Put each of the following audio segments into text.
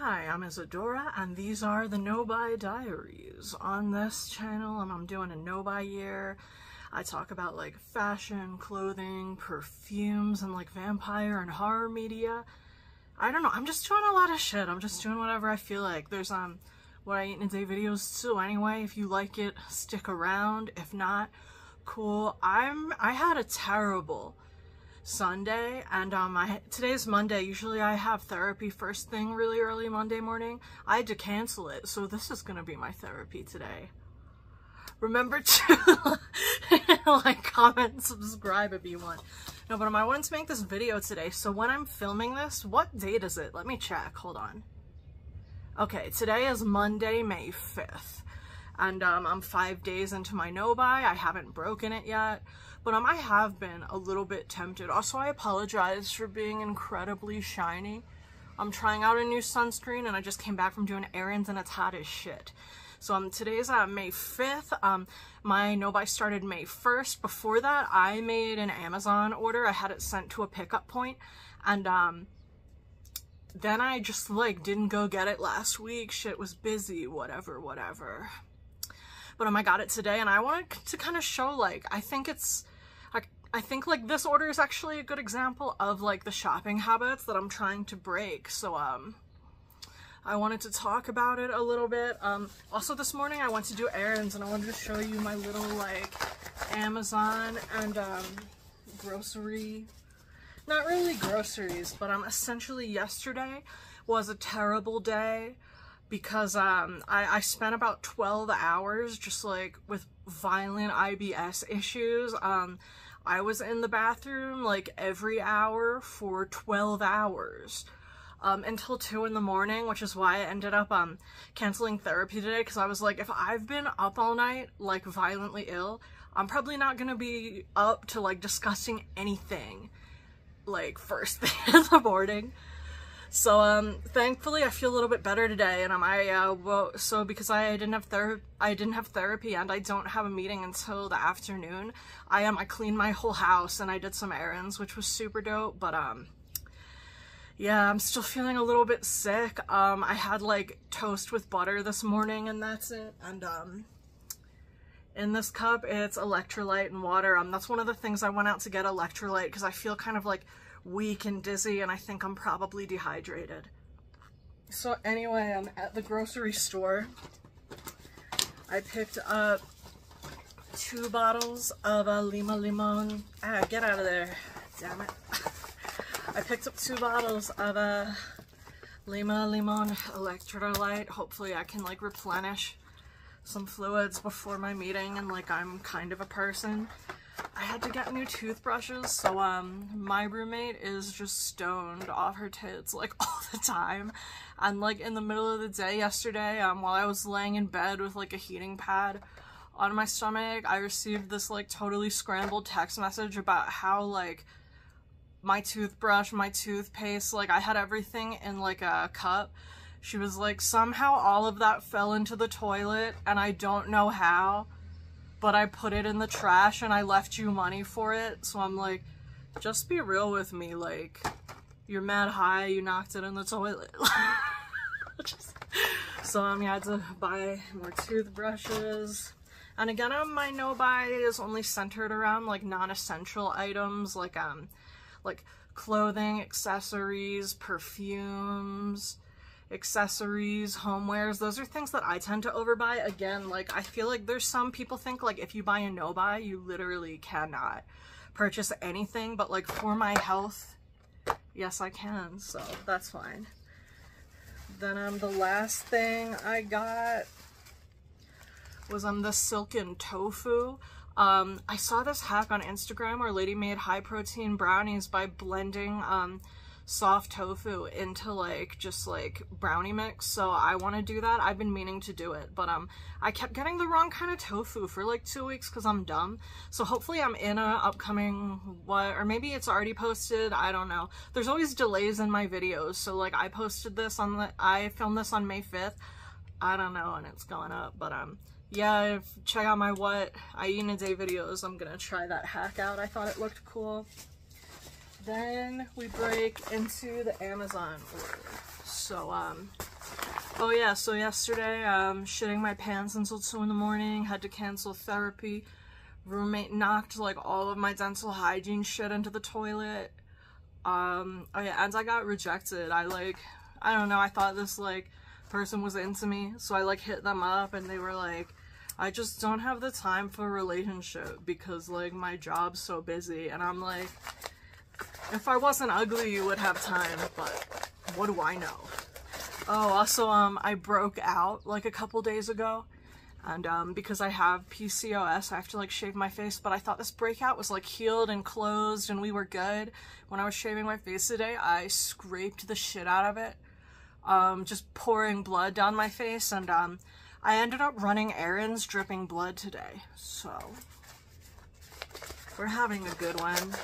Hi, I'm Isadora, and these are the No-Buy Diaries. On this channel, I'm doing a no-buy year. I talk about like fashion, clothing, perfumes, and like vampire and horror media. I don't know, I'm just doing a lot of shit. I'm just doing whatever I feel like. There's what I eat in a day videos too anyway. If you like it, stick around. If not, cool. I had a terrible Sunday, and today's Monday. Usually I have therapy first thing really early Monday morning. I had to cancel it, so this is gonna be my therapy today. Remember to like, comment, and subscribe if you want. No, but I wanted to make this video today, so when I'm filming this, what date is it? Let me check, hold on. Okay, today is Monday, May 5th. And I'm 5 days into my no-buy. I haven't broken it yet, but I have been a little bit tempted. Also, I apologize for being incredibly shiny. I'm trying out a new sunscreen, and I just came back from doing errands, and it's hot as shit. So today's May 5th. My no-buy started May 1st. Before that, I made an Amazon order. I had it sent to a pickup point, and then I just like didn't go get it last week. Shit was busy, whatever. But I got it today, and I wanted to kind of show, like, I think like this order is actually a good example of like the shopping habits that I'm trying to break. So I wanted to talk about it a little bit. Also this morning I went to do errands, and I wanted to show you my little like Amazon and grocery, not really groceries, but essentially yesterday was a terrible day because I spent about 12 hours just like with violent IBS issues. I was in the bathroom like every hour for 12 hours until 2 in the morning, which is why I ended up canceling therapy today, because I was like, if I've been up all night like violently ill, I'm probably not gonna be up to like discussing anything like first thing in the morning. So thankfully I feel a little bit better today, and so because I didn't have therapy and I don't have a meeting until the afternoon, I cleaned my whole house and I did some errands, which was super dope. But yeah, I'm still feeling a little bit sick. I had like toast with butter this morning, and that's it. And in this cup it's electrolyte and water. That's one of the things I went out to get, electrolyte, because I feel kind of like weak and dizzy, and I think I'm probably dehydrated. So anyway, I'm at the grocery store. I picked up 2 bottles of Lima Limon. Ah, get out of there, damn it. I picked up 2 bottles of Lima Limon electrolyte. Hopefully I can like replenish some fluids before my meeting, and like I'm kind of a person. I had to get new toothbrushes, so my roommate is just stoned off her tits like all the time. And like in the middle of the day yesterday, while I was laying in bed with like a heating pad on my stomach, I received this like totally scrambled text message about how like my toothbrush, my toothpaste, like I had everything in like a cup. She was like, somehow all of that fell into the toilet, and I don't know how, but I put it in the trash and I left you money for it. So I'm like, just be real with me, like, you're mad high, you knocked it in the toilet. So I had to buy more toothbrushes. And again, my no-buy is only centered around like non-essential items, like clothing, accessories, perfumes, accessories, homewares. Those are things that I tend to overbuy. Again, like I feel like there's some people think like if you buy a no-buy, you literally cannot purchase anything, but like for my health, yes I can, so that's fine. Then the last thing I got was the silken tofu. I saw this hack on Instagram where a lady made high protein brownies by blending soft tofu into like just like brownie mix. So I want to do that. I've been meaning to do it, but I kept getting the wrong kind of tofu for like 2 weeks because I'm dumb. So hopefully I'm in a upcoming or maybe it's already posted, I don't know. There's always delays in my videos, so like I filmed this on May 5th, I don't know, and it's going up. But yeah, check out my what I eat in a day videos. I'm gonna try that hack out. I thought it looked cool. Then we break into the Amazon order. So Oh yeah, so yesterday, shitting my pants until 2 in the morning, had to cancel therapy. Roommate knocked like all of my dental hygiene shit into the toilet. Oh yeah, and I got rejected. I don't know, I thought this like person was into me, so I like hit them up and they were like, I just don't have the time for a relationship because like my job's so busy. And I'm like, if I wasn't ugly you would have time, but what do I know? Oh, also I broke out like a couple days ago, and because I have PCOS I have to like shave my face, but I thought this breakout was like healed and closed and we were good. When I was shaving my face today, I scraped the shit out of it, just pouring blood down my face, and I ended up running errands dripping blood today, so we're having a good one.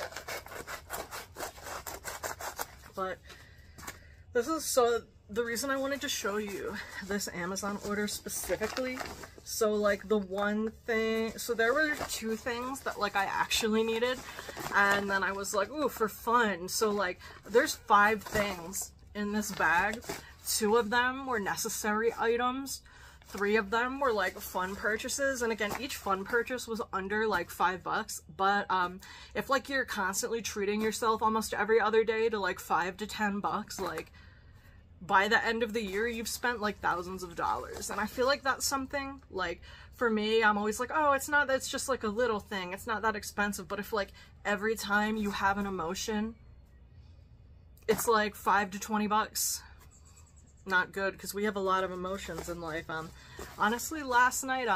But this is so the reason I wanted to show you this Amazon order specifically. So like the one thing, so there were 2 things that like I actually needed, and then I was like, ooh, for fun. So like there's 5 things in this bag. 2 of them were necessary items. 3 of them were like fun purchases, and again, each fun purchase was under like $5, but if like you're constantly treating yourself almost every other day to like $5 to $10, like by the end of the year you've spent like thousands of dollars. And I feel like that's something like, for me, I'm always like, oh, it's just like a little thing, it's not that expensive. But if like every time you have an emotion it's like $5 to $20, not good, because we have a lot of emotions in life. Honestly, last night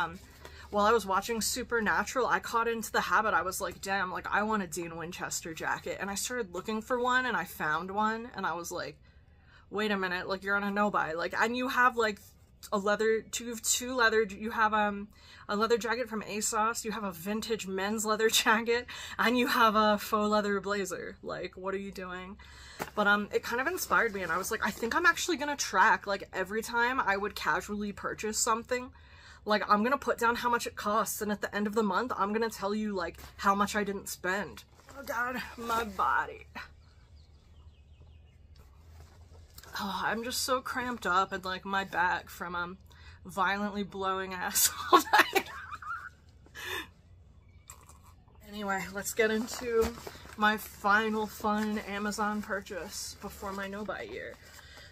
while I was watching Supernatural, I caught into the habit. I was like, damn, like I want a Dean Winchester jacket, and I started looking for one and I found one, and I was like, wait a minute, like you're on a no-buy, like, and you have like a leather, two leather, you have a leather jacket from ASOS, you have a vintage men's leather jacket, and you have a faux leather blazer. Like, what are you doing? But it kind of inspired me, and I was like, I think I'm actually gonna track, like every time I would casually purchase something, like I'm gonna put down how much it costs, and at the end of the month I'm gonna tell you like how much I didn't spend. Oh god, my body. Oh, I'm just so cramped up and like my back from violently blowing ass all night. Anyway, let's get into my final fun Amazon purchase before my no-buy year.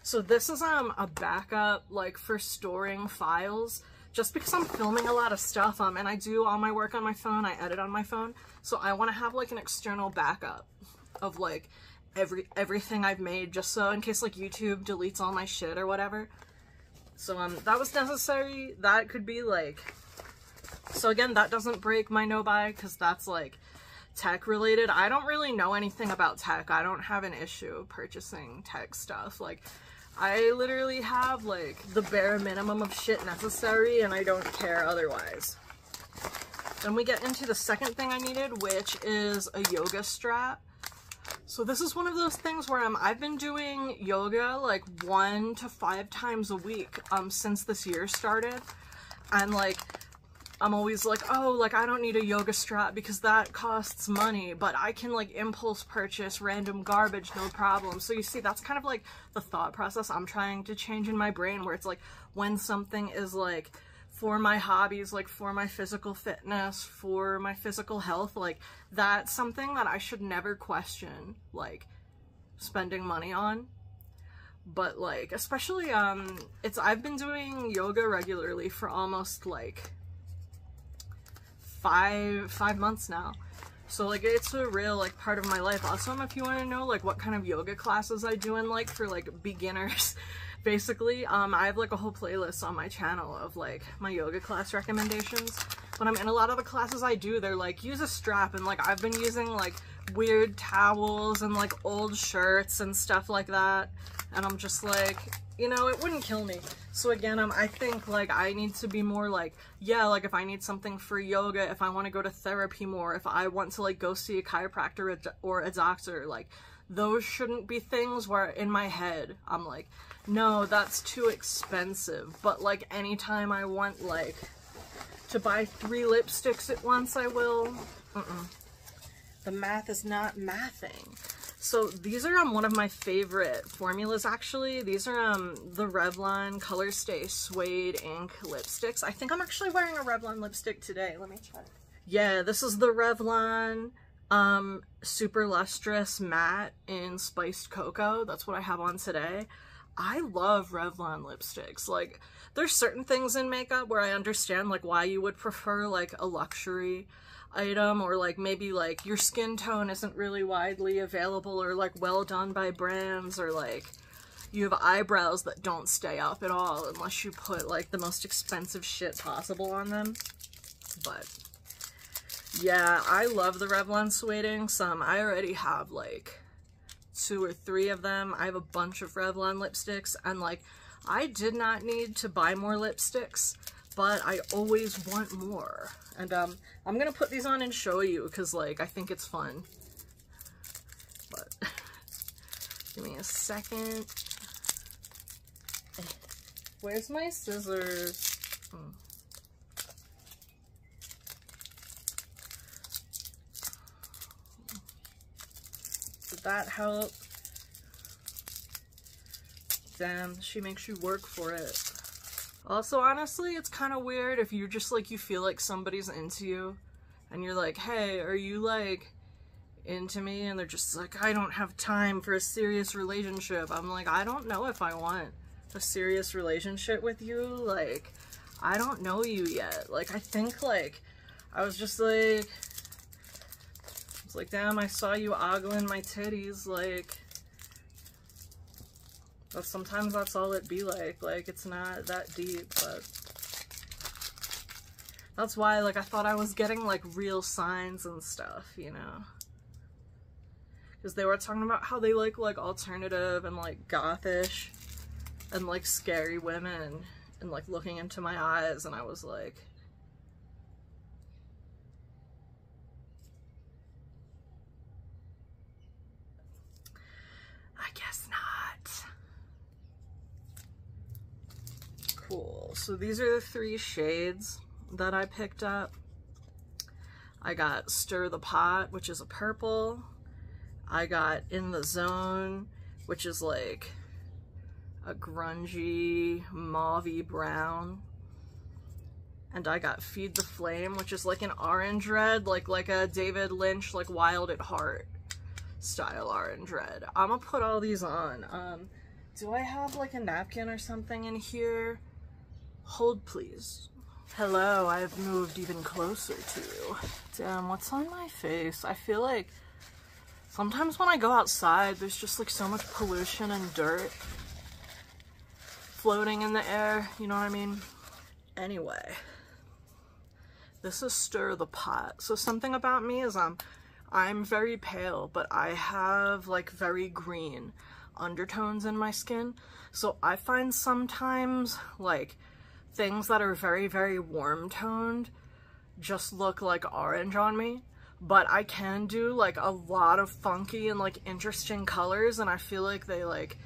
So this is a backup like for storing files, just because I'm filming a lot of stuff and I do all my work on my phone, I edit on my phone, so I want to have like an external backup of like everything I've made, just so in case like YouTube deletes all my shit or whatever. So that was necessary. That could be like, so again, that doesn't break my no-buy because that's like tech related. I don't really know anything about tech. I don't have an issue purchasing tech stuff. Like I literally have like the bare minimum of shit necessary, and I don't care otherwise. Then we get into the second thing I needed, which is a yoga strap. So this is one of those things where I've been doing yoga like 1 to 5 times a week since this year started, and like I'm always like, oh, like I don't need a yoga strap because that costs money, but I can like impulse purchase random garbage, no problem. So you see, that's kind of like the thought process I'm trying to change in my brain, where it's like when something is like for my hobbies, like for my physical fitness, for my physical health, like that's something that I should never question like spending money on. But like especially I've been doing yoga regularly for almost like five months now, so like it's a real like part of my life. Also, if you want to know like what kind of yoga classes I do in like for like beginners, basically I have like a whole playlist on my channel of like my yoga class recommendations. But in a lot of the classes I do, they're like use a strap, and like I've been using like weird towels and like old shirts and stuff like that, and I'm just like, you know, it wouldn't kill me. So again, I think like I need to be more like, yeah, like if I need something for yoga, if I want to go to therapy more, if I want to like go see a chiropractor or a doctor, like those shouldn't be things where in my head I'm like, no, that's too expensive. But like anytime I want like to buy 3 lipsticks at once, I will. The math is not mathing. So these are one of my favorite formulas, actually. These are the Revlon Color Stay Suede Ink lipsticks. I think I'm actually wearing a Revlon lipstick today. Let me check. Yeah, this is the Revlon Super Lustrous Matte in Spiced Cocoa. That's what I have on today. I love Revlon lipsticks. Like, there's certain things in makeup where I understand like why you would prefer like a luxury item, or like maybe like your skin tone isn't really widely available or like well done by brands, or like you have eyebrows that don't stay up at all unless you put like the most expensive shit possible on them. But yeah, I love the Revlon Suede Inks. I already have like 2 or 3 of them. I have a bunch of Revlon lipsticks, and like I did not need to buy more lipsticks, but I always want more. And I'm gonna put these on and show you because like I think it's fun. But give me a second. Where's my scissors? Did that help? Damn, she makes you work for it. Also, honestly, it's kind of weird if you're just like, you feel like somebody's into you and you're like, hey, are you like into me? And they're just like, I don't have time for a serious relationship. I'm like, I don't know if I want a serious relationship with you. Like, I don't know you yet. Like, I think like, I was just like, it's like, damn, I saw you ogling my titties. Like, but sometimes that's all it be like. Like, it's not that deep, but that's why, like, I thought I was getting, like, real signs and stuff, you know? Because they were talking about how they like alternative and, like, gothish and, like, scary women and, like, looking into my eyes, and I was like, I guess not. Cool. So these are the 3 shades that I picked up. I got Stir the Pot, which is a purple. I got In the Zone, which is like a grungy mauvey brown. And I got Feed the Flame, which is like an orange red, like a David Lynch, like Wild at Heart style orange red. I'm gonna put all these on. Do I have like a napkin or something in here? Hold, please. Hello, I have moved even closer to you. Damn, what's on my face? I feel like sometimes when I go outside, there's just like so much pollution and dirt floating in the air, you know what I mean? Anyway, this is Stir the Pot. So something about me is I'm very pale, but I have like very green undertones in my skin. So I find sometimes like things that are very, very warm toned just look like orange on me, but I can do like a lot of funky and like interesting colors, and I feel like they like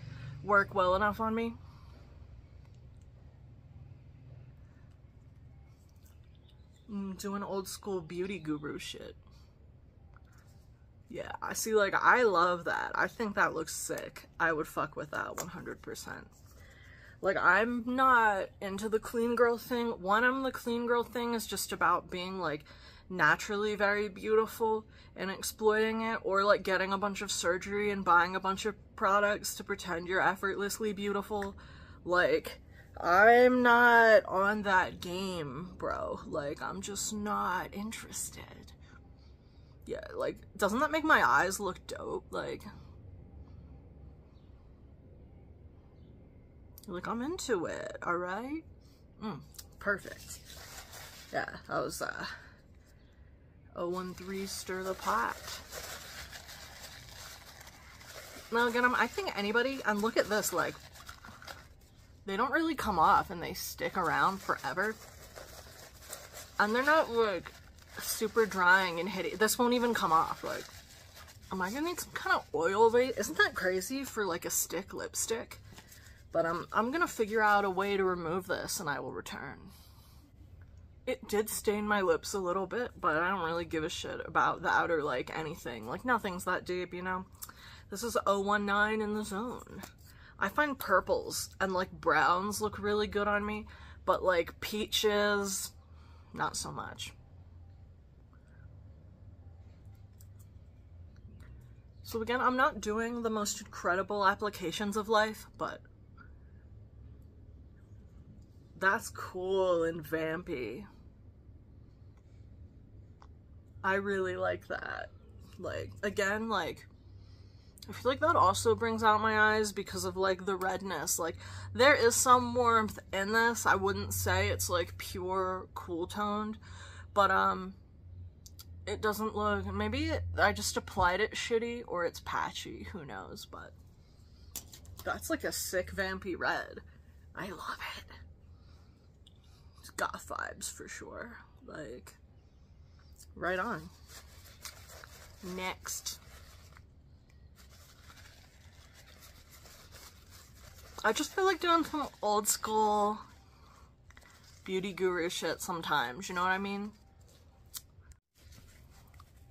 work well enough on me. Doing old school beauty guru shit. Yeah, I see, like, I love that. I think that looks sick. I would fuck with that 100%. Like, I'm not into the clean girl thing. The clean girl thing is just about being, like, naturally very beautiful and exploiting it, or, like, getting a bunch of surgery and buying a bunch of products to pretend you're effortlessly beautiful. Like, I'm not on that game, bro. Like, I'm just not interested. Yeah, like, doesn't that make my eyes look dope? Like, I'm into it, alright? Perfect. Yeah, that was, 013 Stir the Pot. Now again, I think anybody, and look at this, like, they don't really come off and they stick around forever. And they're not, like, super drying and hitty. This won't even come off. Like, am I gonna need some kind of oil base? Isn't that crazy for like a stick lipstick? But I'm gonna figure out a way to remove this and I will return. It did stain my lips a little bit, but I don't really give a shit about that or like anything. Like, nothing's that deep, you know? This is 019 in the Zone. I find purples and like browns look really good on me, but like peaches, not so much. So again, I'm not doing the most incredible applications of life, but that's cool and vampy. I really like that. Like, again, like, I feel like that also brings out my eyes because of, like, the redness. Like, there is some warmth in this. I wouldn't say it's, like, pure cool toned. But, it doesn't look... Maybe I just applied it shitty or it's patchy. Who knows? But that's, like, a sick vampy red. I love it. It's goth vibes for sure. Like, right on. Next. I just feel like doing some old school beauty guru shit sometimes, you know what I mean?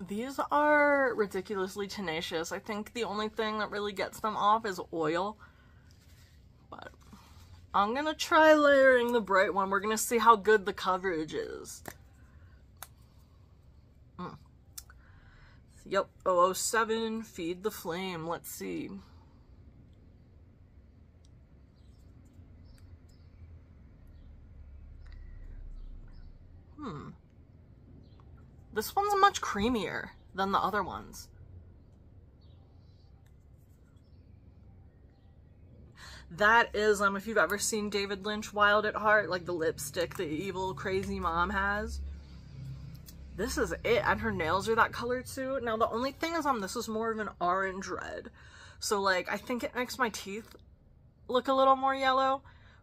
These are ridiculously tenacious. I think the only thing that really gets them off is oil. But I'm gonna try layering the bright one. We're gonna see how good the coverage is. Yep, 007, Feed the Flame. Let's see. This one's much creamier than the other ones. That is, if you've ever seen David Lynch Wild at Heart, like the lipstick the evil, crazy mom has. This is it, and her nails are that color too. Now, the only thing is, this is more of an orange red. So, like, I think it makes my teeth look a little more yellow.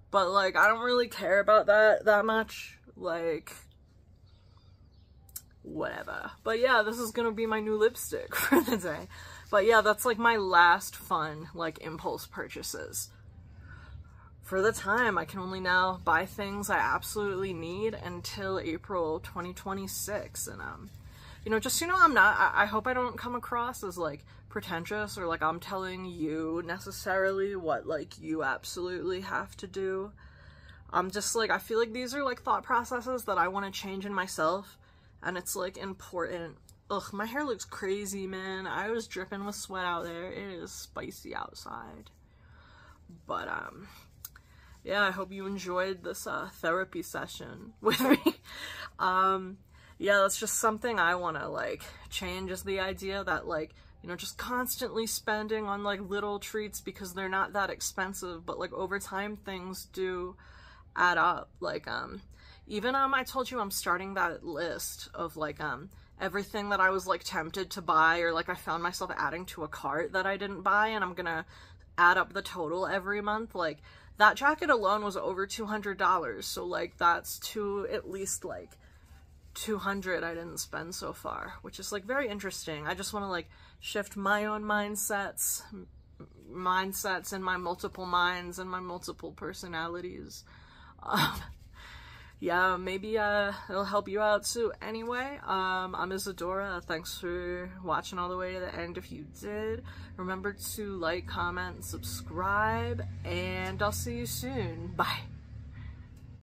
But, like, I don't really care about that much. Like, whatever. But yeah, this is gonna be my new lipstick for the day. But yeah, that's, like, my last fun, like, impulse purchases. For the time, I can only now buy things I absolutely need until April 2026. And, you know, just so you know, I hope I don't come across as, like, pretentious or, like, I'm telling you necessarily what, like, you absolutely have to do. I'm just, like, I feel like these are, like, thought processes that I want to change in myself. And it's, like, important. Ugh, my hair looks crazy, man. I was dripping with sweat out there. It is spicy outside. But, yeah, I hope you enjoyed this therapy session with me. Yeah, that's just something I want to, like, change, is the idea that, like, you know, just constantly spending on, like, little treats because they're not that expensive, but, like, over time things do add up. Like, even, I told you I'm starting that list of, like, everything that I was, like, tempted to buy, or, like, I found myself adding to a cart that I didn't buy, and I'm gonna add up the total every month. Like, that jacket alone was over $200, so, like, that's at least, like, $200 I didn't spend so far, which is, like, very interesting. I just want to, like, shift my own mindsets in my multiple minds and my multiple personalities. Yeah, maybe it'll help you out too. Anyway, I'm Isadora. Thanks for watching all the way to the end. If you did, remember to like, comment, subscribe, and I'll see you soon. Bye.